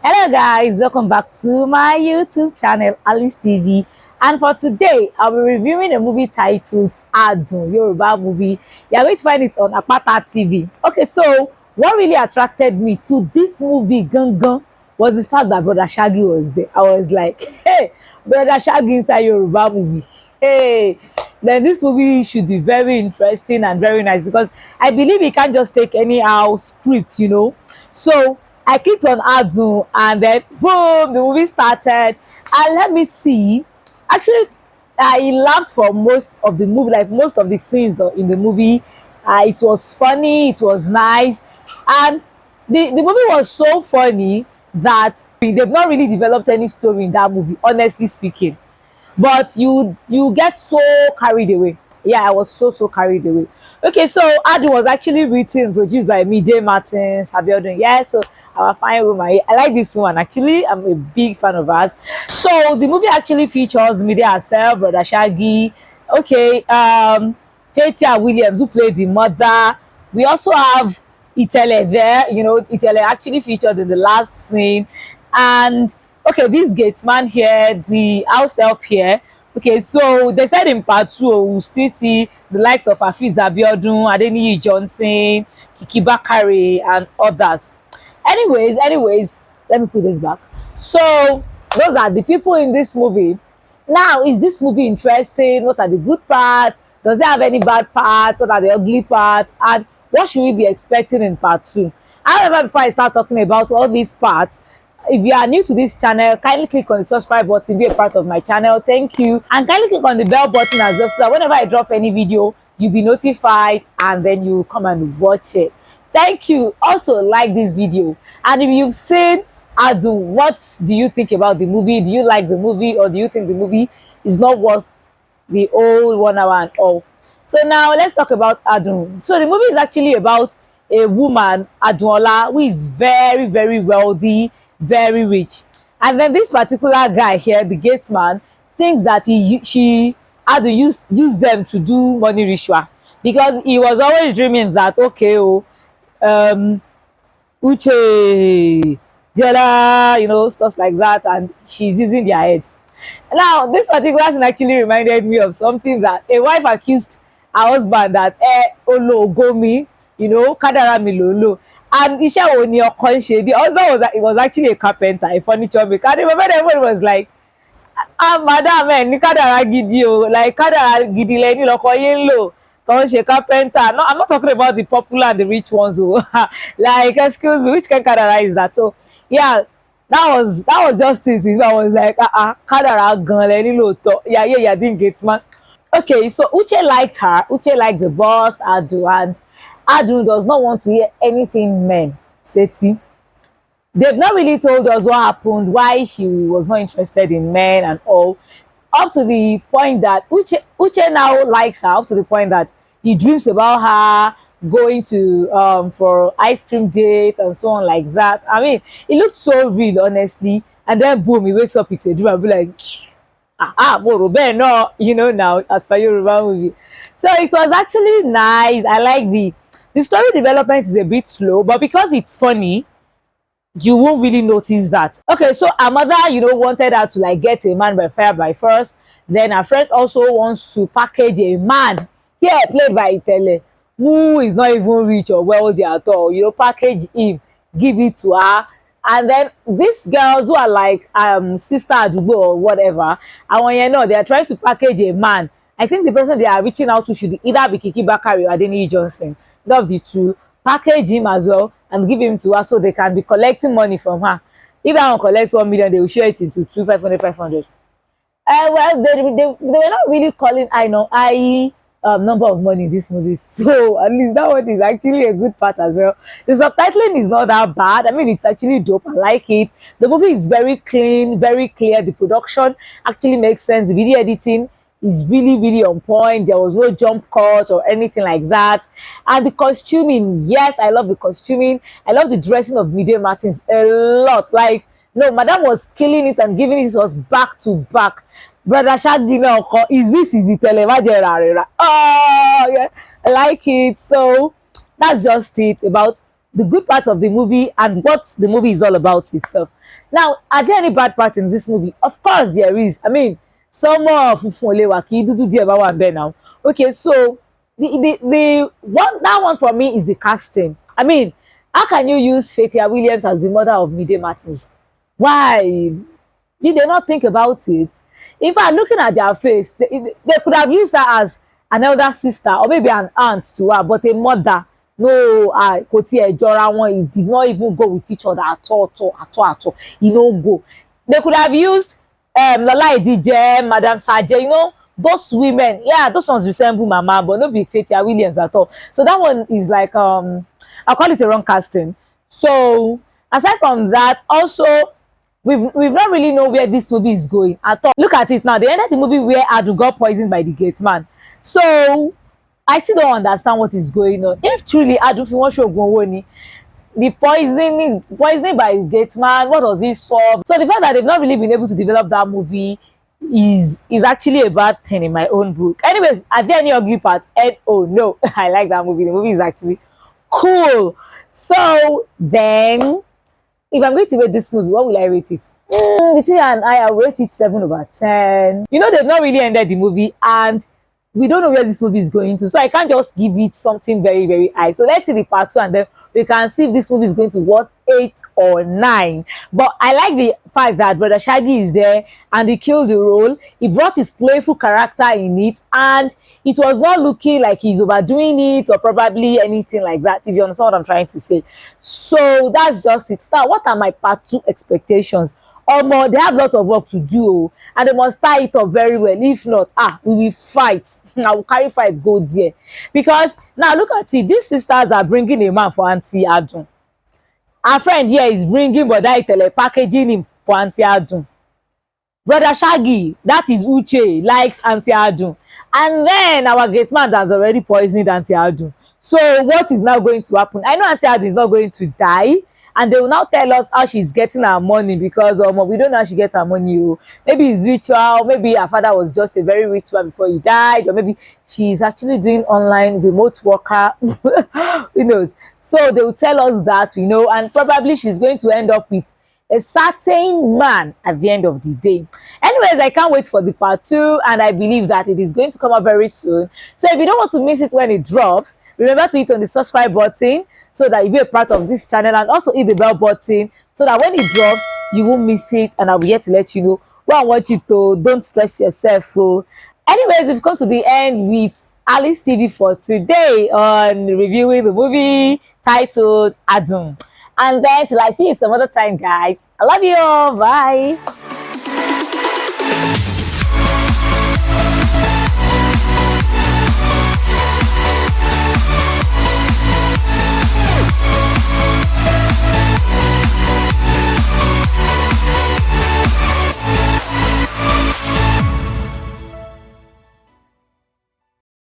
Hello guys, welcome back to my YouTube channel Alice TV, and for today I'll be reviewing a movie titled Adun, Yoruba movie. You're going to find it on Apata TV. Okay, so what really attracted me to this movie Gangan was the fact that Broda Shaggi was there. I was like, hey, Broda Shaggi inside Yoruba movie. Hey, then this movie should be very interesting and very nice because I believe it can't just take anyhow script. So I clicked on Adun and then boom, the movie started. And let me see. Actually, I laughed for most of the movie, like most of the scenes in the movie. It was funny, it was nice, and the movie was so funny that they've not really developed any story in that movie, honestly speaking. But you get so carried away. Yeah, I was so carried away. Okay, so Adun was actually written, produced by Mide Martins, Adun. Yeah, so our fine woman. I like this one. Actually, I'm a big fan of hers. So the movie actually features Mide herself, Broda Shaggi. Okay, Fatia Williams, who played the mother. We also have Itele there. Itele actually featured in the last scene. And okay, this gatesman here, the house help here. Okay, so they said in part two, we'll still see the likes of Hafiz Abiodun, Adeniyi Johnson, Kiki Bakare, and others. Anyways, let me put this back. So those are the people in this movie. Now, is this movie interesting? What are the good parts? Does it have any bad parts? What are the ugly parts? And what should we be expecting in part two? However, before I start talking about all these parts, if you are new to this channel, kindly click on the subscribe button, be a part of my channel. Thank you. And kindly click on the bell button as well, so that whenever I drop any video, you'll be notified and then you come and watch it. Thank you. Also, like this video. And if you've seen Adun, what do you think about the movie? Do you like the movie, or do you think the movie is not worth the whole 1 hour and all? So now let's talk about Adun. So the movie is actually about a woman, Adunola, who is very wealthy, very rich. And then this particular guy here, the gate man, thinks that she had to use them to do money ritual, because he was always dreaming that, okay, um Uche, Diola, stuff like that, and she's using their head. Now, this particular thing actually reminded me of something that a wife accused her husband that, Olo Gomi, Kadara mi lolo. And iṣẹ́ wo ni ọkọ ń ṣe? The husband was actually a carpenter, a furniture maker. And I remember everybody was like, madam ní kádàrá gidi o, like kádàrá gidi lẹni lọkọ yín ń lò tó ń ṣe carpenter. No, I'm not talking about the popular and the rich ones o. Like, excuse me, which kind kádàrá is that? So yeah, that was just it. I was like, kádàrá gan lẹni lóòótọ́. Yeah, didn't get man. Okay, so Uche liked her. Uche liked the boss, Adu, and Adun does not want to hear anything men say. They've not really told us what happened, why she was not interested in men and all, up to the point that Uche now likes her, up to the point that he dreams about her going to for ice cream dates and so on like that. I mean, it looked so real, honestly. And then boom, he wakes up with a dream and be like, more no, now as for Yoruba movie. So it was actually nice. I like the story development is a bit slow, but because it's funny, you won't really notice that. Okay, so her mother, wanted her to like get a man by fire by force. Then her friend also wants to package a man, here played by Itele, who is not even rich or wealthy at all. Package him, give it to her. And then these girls who are like sister Adubo or whatever, and when they are trying to package a man. I think the person they are reaching out to should either be Kiki Bakari or Adeniyi Johnson. Love the two. Package him as well and give him to her so they can be collecting money from her. If that one collects 1 million, they will share it into 2, 500, 500. Well, they were not really calling high number of money in this movie. So at least that one is actually a good part as well. The subtitling is not that bad. I mean, it's actually dope. I like it. The movie is very clean, very clear. The production actually makes sense. The video editing is really on point. There was no jump cut or anything like that. And the costuming, yes, I love the costuming. I love the dressing of Mide Martins a lot. Like, no, madam was killing it and giving it to us back to back. Broda Shaggi now, is the television? Oh yeah, I like it. So that's just it about the good part of the movie and what the movie is all about itself. Now, are there any bad parts in this movie? Of course there is. I mean, some more funfun olewa ki dudu die ba wa nbe now. Okay, so the one, that one for me is the casting. I mean, how can you use Faithia Williams as the mother of Mide Martins? Why? Did they not think about it? In fact, looking at their face, they could have used her as an elder sister or maybe an aunt to her, but a mother. No, kò tiẹ̀ jọra wọn. It did not even go with each other at all, at all, at all, at all. You know, go. They could have used Lola Idije, Madam Saje, you know, those women. Yeah, those ones resemble Mama, but no be Faithia Williams at all. So that one is like I call it a wrong casting. So aside from that, also we've not really know where this movie is going at all. Look at it now. They ended the movie where Adun got poisoned by the gate man. So I still don't understand what is going on. If truly Adun fi won ṣoògùn owó ni, the poisoning by the gate man, what does it solve? So the fact that they've not really been able to develop that movie is actually a bad thing in my own book. Anyways, are there any ugly parts? And oh no, I like that movie. The movie is actually cool. So then, if I'm going to rate this movie, what will I rate it? Between you and I will rate it 7/10. You know, they've not really ended the movie and we don't know where this movie is going to. So I can't just give it something very, very high. So let's see the part 2 and then we can see if this movie is going to worth 8 or 9. But I like the fact that Broda Shaggi is there and he killed the role. He brought his playful character in it and it was not looking like he's overdoing it or probably anything like that, if you understand what I'm trying to say. So that's just it. Now, what are my part 2 expectations? They have lots of work to do and they must tie it up very well. If not, we will fight. I will carry fight go there. Because now look at it, these sisters are bringing a man for Auntie Adun. Our friend here is bringing Broda Itele, packaging him for Auntie Adun. Broda Shaggi, that is Uche, likes Auntie Adun. And then our gate man has already poisoned Auntie Adun. So what is now going to happen? I know Auntie Adun is not going to die. And they will now tell us how she's getting her money because we don't know how she gets her money. Maybe it's ritual, maybe her father was just a very rich man before he died, or maybe she's actually doing online remote worker. Who knows? So they will tell us that, you know, and probably she's going to end up with a certain man at the end of the day. Anyways, I can't wait for the part 2 and I believe that it is going to come up very soon. So if you don't want to miss it when it drops, remember to hit on the subscribe button so that you'll be a part of this channel, and also hit the bell button so that when it drops you won't miss it and I'll be here to let you know when I want you to. Don't stress yourself. Anyways, we've come to the end with Alice TV for today on reviewing the movie titled Adun. And then till I see you some other time, guys, I love you all. Bye.